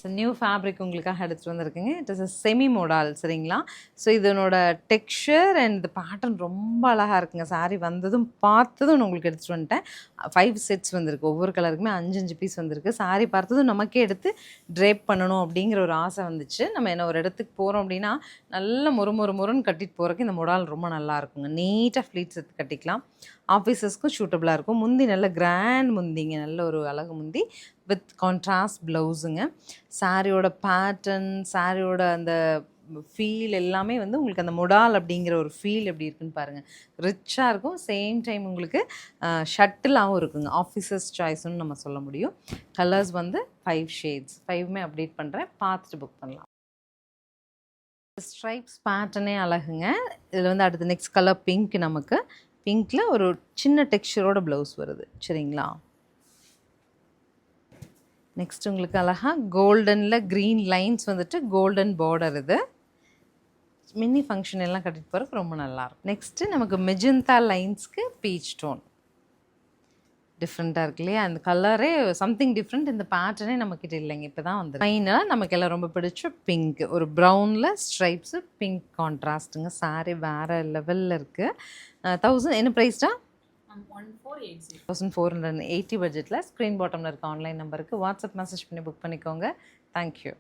So new fabric உங்களுக்காக எடுத்துகிட்டு வந்திருக்குங்க. இட் இஸ் அ செமி மோடால் சரிங்களா. ஸோ இதனோட டெக்ஸ்சர் அண்ட் இந்த பேட்டர்ன் ரொம்ப அழகாக இருக்குங்க. சாரீ வந்ததும் பார்த்ததும் நான் உங்களுக்கு எடுத்துகிட்டு வந்துட்டேன். 5 செட்ஸ் வந்திருக்கு. ஒவ்வொரு கலருக்குமே 5 பீஸ் வந்திருக்கு. சாரீ பார்த்ததும் நமக்கே எடுத்து ட்ரேப் பண்ணணும் அப்படிங்கிற ஒரு ஆசை வந்துச்சு. நம்ம என்ன ஒரு இடத்துக்கு போகிறோம் அப்படின்னா நல்ல முறுன்னு கட்டிட்டு போகிறதுக்கு இந்த மொடால் ரொம்ப நல்லா இருக்குங்க. நீட்டாக ஃப்ளீட்ஸ் எடுத்து கட்டிக்கலாம். ஆஃபீஸஸ்க்கும் சூட்டபுளாக இருக்கும். முந்தி நல்ல கிராண்ட் முந்திங்க, நல்ல ஒரு அழகு முந்தி வித் கான்ட்ராஸ்ட் ப்ளவுஸுங்க. சாரியோட பேட்டர்ன், சாரியோட அந்த ஃபீல் எல்லாமே வந்து உங்களுக்கு அந்த மொடால் அப்படிங்கிற ஒரு ஃபீல் எப்படி இருக்குன்னு பாருங்கள். ரிச்சாக இருக்கும். சேம் டைம் உங்களுக்கு ஷட்டிலாகவும் இருக்குங்க. ஆஃபீஸர்ஸ் சாய்ஸ்ன்னு நம்ம சொல்ல முடியும். கலர்ஸ் வந்து 5 ஷேட்ஸ், 5மே அப்டேட் பண்ணுறேன், பார்த்துட்டு புக் பண்ணலாம். ஸ்ட்ரைப்ஸ் பேட்டர்னே அழகுங்க. இதில் வந்து அடுத்து நெக்ஸ்ட் கலர் பிங்க். நமக்கு பிங்க்கில் ஒரு சின்ன டெக்ஸ்சரோட ப்ளவுஸ் வருது சரிங்களா. நெக்ஸ்ட் உங்களுக்கு அழகாக கோல்டனில் க்ரீன் லைன்ஸ் வந்துட்டு கோல்டன் பார்டர். இது மினி ஃபங்க்ஷன் எல்லாம் கட்டிட்டு போகிறதுக்கு ரொம்ப நல்லாயிருக்கும். நெக்ஸ்ட்டு நமக்கு மெஜந்தா லைன்ஸ்க்கு பீச் டோன் டிஃப்ரெண்ட்டாக இருக்கு இல்லையா. அந்த கலரே சம்திங் டிஃப்ரெண்ட். இந்த பேட்டர்னே நம்மக்கிட்ட இல்லைங்க, இப்போ தான் வந்து ஃபைனலாக நமக்கு எல்லாம் ரொம்ப பிடிச்ச பிங்க். ஒரு ப்ரௌனில் ஸ்ட்ரைப்ஸு பிங்க் கான்ட்ராஸ்ட்டுங்க. சாரீ வேறு லெவலில் இருக்குது. 1000 என்ன ப்ரைஸ்டா? 1480 பட்ஜெட்டில் ஸ்க்ரீன் பாட்டமில் இருக்க ஆன்லைன் நம்பருக்கு வாட்ஸ்அப் மெசேஜ் பண்ணி புக் பண்ணிக்கோங்க. தேங்க்யூ.